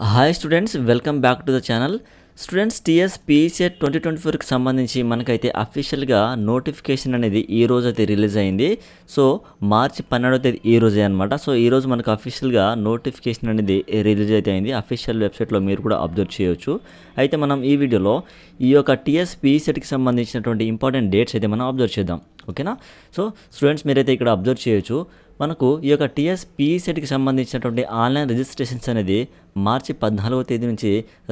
Hi students, welcome back to the channel. Students, TS PECET 2024కి సంబంధించి మనకైతే అఫీషియల్గా నోటిఫికేషన్ అనేది ఈ రోజు అయితే రిలీజ్ అయింది. సో మార్చి 12వ తేదీ ఈ రోజే అనమాట. సో ఈరోజు మనకు అఫీషియల్గా నోటిఫికేషన్ అనేది రిలీజ్ అయితే అయింది. అఫీషియల్ వెబ్సైట్లో మీరు కూడా అబ్జర్వ్ చేయొచ్చు. అయితే మనం ఈ వీడియోలో ఈ యొక్క టీఎస్ పీసెట్కి సంబంధించినటువంటి ఇంపార్టెంట్ డేట్స్ అయితే మనం అబ్జర్వ్ చేద్దాం. ఓకేనా? సో స్టూడెంట్స్, మీరైతే ఇక్కడ అబ్జర్వ్ చేయొచ్చు. మనకు ఈ యొక్క టీఎస్ పీసెట్కి సంబంధించినటువంటి ఆన్లైన్ రిజిస్ట్రేషన్స్ అనేది మార్చి 14వ తేదీ నుంచి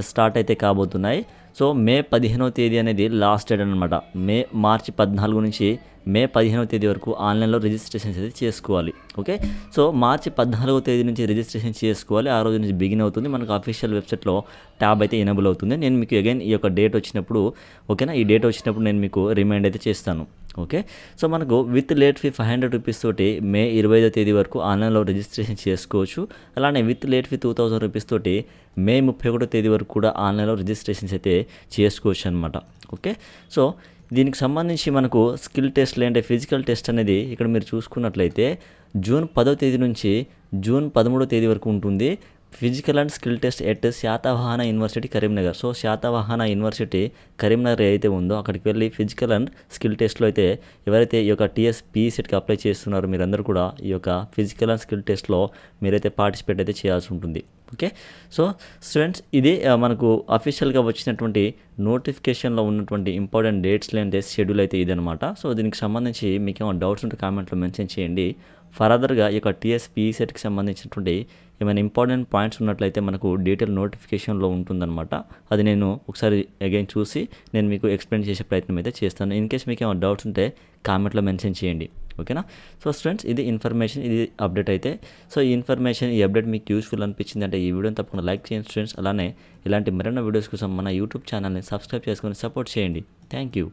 స్టార్ట్ అయితే కాబోతున్నాయి. సో మే 15వ తేదీ అనేది లాస్ట్ డేట్ అనమాట. మార్చి 14 నుంచి మే 15వ తేదీ వరకు ఆన్లైన్లో రిజిస్ట్రేషన్స్ అయితే చేసుకోవాలి. ఓకే, సో మార్చి 14వ తేదీ నుంచి రిజిస్ట్రేషన్ చేసుకోవాలి. ఆ రోజు నుంచి బిగిన్ అవుతుంది. మనకు అఫీషియల్ వెబ్సైట్లో ట్యాబ్ అయితే ఎనేబుల్ అవుతుంది. నేను మీకు అగైన్ ఈ యొక్క డేట్ వచ్చినప్పుడు, ఓకేనా, ఈ డేట్ వచ్చినప్పుడు నేను మీకు రిమైండ్ అయితే చేస్తాను. ఓకే, సో మనకు విత్ లేట్ ఫీ 500 రూపీస్ తోటి మే 25వ తేదీ వరకు ఆన్లైన్లో రిజిస్ట్రేషన్ చేసుకోవచ్చు. అలానే విత్ లేట్ ఫీ 2000 రూపీస్ తోటి మే 31వ తేదీ వరకు కూడా ఆన్లైన్లో రిజిస్ట్రేషన్స్ అయితే చేసుకోవచ్చు అనమాట. ఓకే, సో దీనికి సంబంధించి మనకు స్కిల్ టెస్ట్ లేదంటే ఫిజికల్ టెస్ట్ అనేది ఇక్కడ మీరు చూసుకున్నట్లయితే జూన్ 10వ తేదీ నుంచి జూన్ 13వ తేదీ వరకు ఉంటుంది. Physical and skill test at Satavahana university Karimnagar. So Satavahana university Karimnagar అయితే ఉందో అక్కడికి వెళ్ళి ఫిజికల్ అండ్ స్కిల్ టెస్ట్లో అయితే ఎవరైతే ఈ యొక్క టీఎస్ పీసెట్కి అప్లై చేస్తున్నారో మీరందరూ కూడా ఈ యొక్క ఫిజికల్ అండ్ స్కిల్ టెస్ట్లో మీరైతే పార్టిసిపేట్ అయితే చేయాల్సి ఉంటుంది. ఓకే, సో స్టూడెంట్స్, ఇది మనకు అఫీషియల్గా వచ్చినటువంటి నోటిఫికేషన్లో ఉన్నటువంటి ఇంపార్టెంట్ డేట్స్ లేదంటే షెడ్యూల్ అయితే ఇదనమాట. సో దీనికి సంబంధించి మీకు ఏమైనా డౌట్స్ ఉంటే కామెంట్లో మెన్షన్ చేయండి. ఫర్దర్గా ఈ యొక్క టీఎస్ పీసెట్కి సంబంధించినటువంటి ఏమైనా ఇంపార్టెంట్ పాయింట్స్ ఉన్నట్లయితే మనకు డీటెయిల్ నోటిఫికేషన్లో ఉంటుందన్నమాట. అది నేను ఒకసారి అగైన్ చూసి నేను మీకు ఎక్స్ప్లెయిన్ చేసే ప్రయత్నం అయితే చేస్తాను. ఇన్ కేస్ మీకు ఏమైనా డౌట్స్ ఉంటే కామెంట్లో మెన్షన్ చేయండి. ఓకేనా? సో స్టూడెంట్స్, ఇది ఇన్ఫర్మేషన్, ఇది అప్డేట్ అయితే. సో ఈ ఇన్ఫర్మేషన్, ఈ అప్డేట్ మీకు యూస్ఫుల్ అనిపించింది అంటే ఈ వీడియోని తప్పకుండా లైక్ చేయండి స్టూడెంట్స్. అలానే ఇలాంటి మరిన్ని వీడియోస్ కోసం మన యూట్యూబ్ ఛానల్ని సబ్స్క్రైబ్ చేసుకొని సపోర్ట్ చేయండి. Thank you.